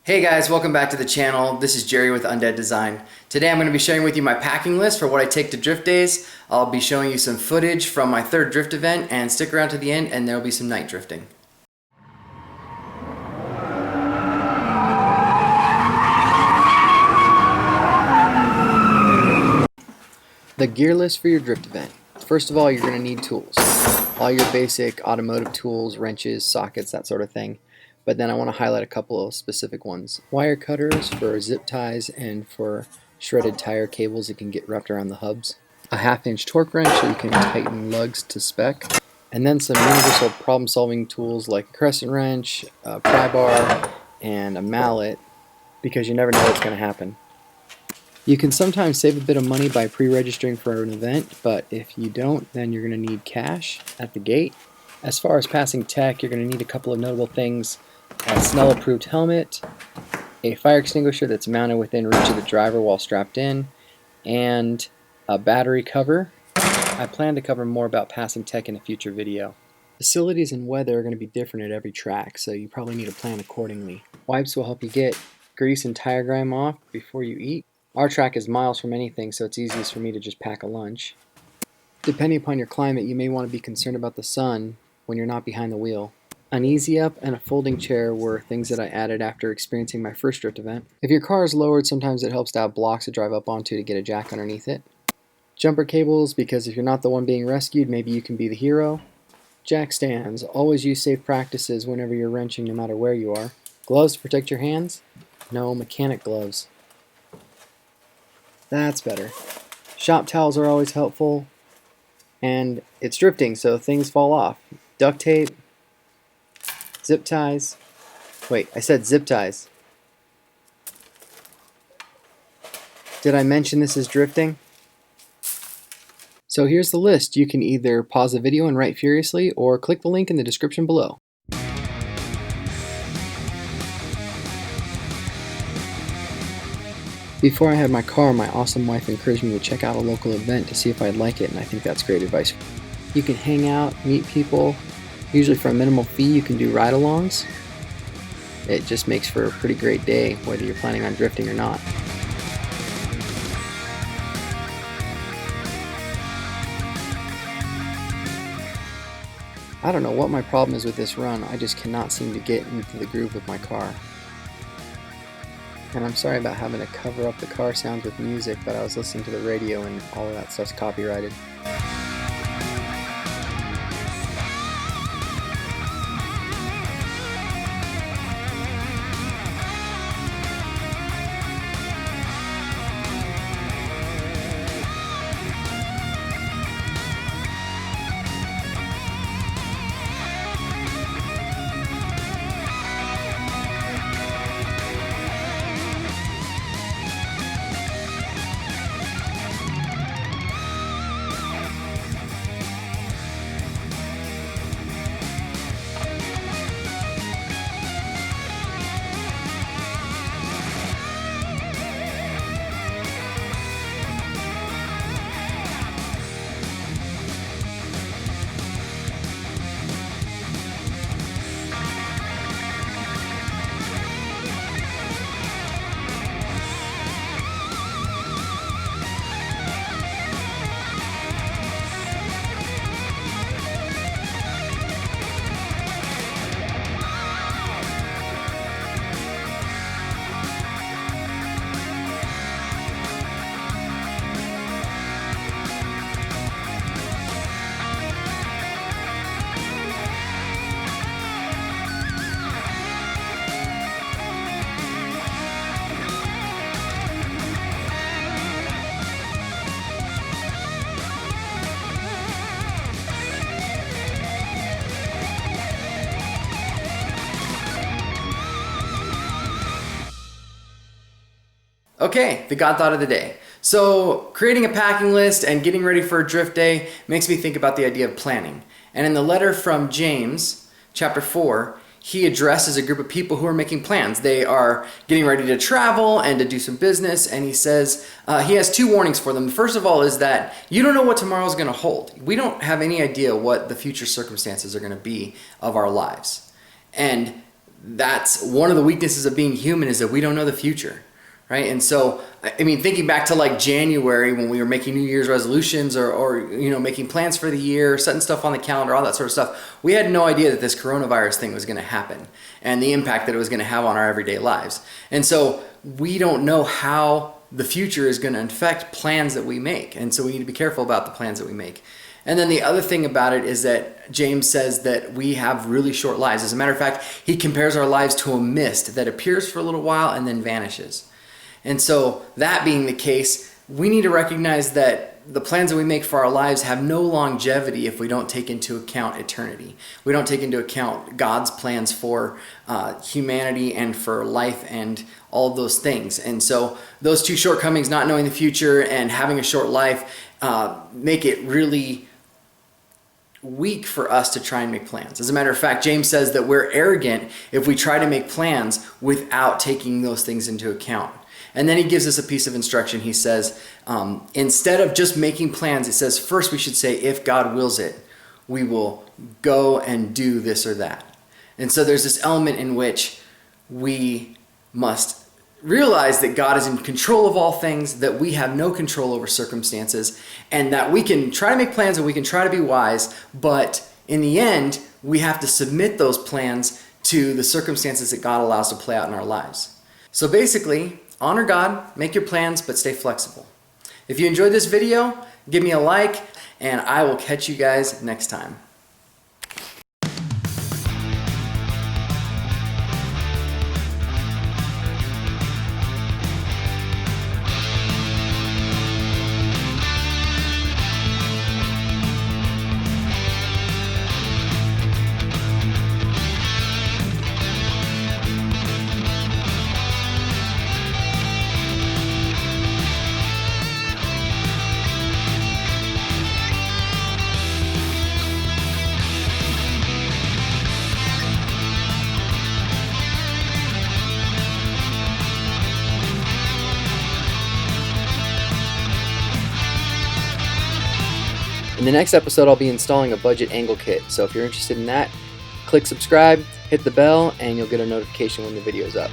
Hey guys, welcome back to the channel. This is Jerry with Undead Design. Today I'm going to be sharing with you my packing list for what I take to drift days. I'll be showing you some footage from my third drift event, and stick around to the end and there will be some night drifting. The gear list for your drift event. First of all, you're going to need tools. All your basic automotive tools, wrenches, sockets, that sort of thing. But then I want to highlight a couple of specific ones. Wire cutters for zip ties and for shredded tire cables that can get wrapped around the hubs. A 1/2-inch torque wrench so you can tighten lugs to spec. And then some universal problem-solving tools like a crescent wrench, a pry bar, and a mallet, because you never know what's going to happen. You can sometimes save a bit of money by pre-registering for an event, but if you don't, then you're going to need cash at the gate. As far as passing tech, you're going to need a couple of notable things: a Snell-approved helmet, a fire extinguisher that's mounted within reach of the driver while strapped in, and a battery cover. I plan to cover more about passing tech in a future video. Facilities and weather are going to be different at every track, so you probably need to plan accordingly. Wipes will help you get grease and tire grime off before you eat. Our track is miles from anything, so it's easiest for me to just pack a lunch. Depending upon your climate, you may want to be concerned about the sun when you're not behind the wheel. An easy up and a folding chair were things that I added after experiencing my first drift event. If your car is lowered, sometimes it helps to have blocks to drive up onto to get a jack underneath it. Jumper cables, because if you're not the one being rescued, maybe you can be the hero. Jack stands. Always use safe practices whenever you're wrenching, no matter where you are. Gloves to protect your hands? No, mechanic gloves. That's better. Shop towels are always helpful. And it's drifting, so things fall off. Duct tape. Zip ties. Wait, I said zip ties. Did I mention this is drifting? So here's the list. You can either pause the video and write furiously, or click the link in the description below. Before I had my car, my awesome wife encouraged me to check out a local event to see if I'd like it, and I think that's great advice. You can hang out, meet people. Usually for a minimal fee you can do ride-alongs. It just makes for a pretty great day, whether you're planning on drifting or not. I don't know what my problem is with this run. I just cannot seem to get into the groove with my car. And I'm sorry about having to cover up the car sounds with music, but I was listening to the radio and all of that stuff's copyrighted. Okay, the God thought of the day. So creating a packing list and getting ready for a drift day makes me think about the idea of planning. And in the letter from James, chapter 4, he addresses a group of people who are making plans. They are getting ready to travel and to do some business, and he says he has two warnings for them. The first of all is that you don't know what tomorrow's going to hold. We don't have any idea what the future circumstances are going to be of our lives. And that's one of the weaknesses of being human, is that we don't know the future, right? And so, I mean, thinking back to like January when we were making New Year's resolutions or making plans for the year, setting stuff on the calendar, all that sort of stuff, we had no idea that this coronavirus thing was going to happen and the impact that it was going to have on our everyday lives. And so we don't know how the future is going to affect plans that we make. And so we need to be careful about the plans that we make. And then the other thing about it is that James says that we have really short lives. As a matter of fact, he compares our lives to a mist that appears for a little while and then vanishes. And so that being the case, we need to recognize that the plans that we make for our lives have no longevity if we don't take into account eternity. We don't take into account God's plans for humanity and for life and all of those things. And so those two shortcomings, not knowing the future and having a short life, make it really weak for us to try and make plans. As a matter of fact, James says that we're arrogant if we try to make plans without taking those things into account. And then he gives us a piece of instruction. He says, instead of just making plans, it says first we should say, if God wills it, we will go and do this or that. And so there's this element in which we must realize that God is in control of all things, that we have no control over circumstances, and that we can try to make plans and we can try to be wise, but in the end, we have to submit those plans to the circumstances that God allows to play out in our lives. So basically, honor God, make your plans, but stay flexible. If you enjoyed this video, give me a like, and I will catch you guys next time. In the next episode, I'll be installing a budget angle kit, so if you're interested in that, click subscribe, hit the bell, and you'll get a notification when the video's up.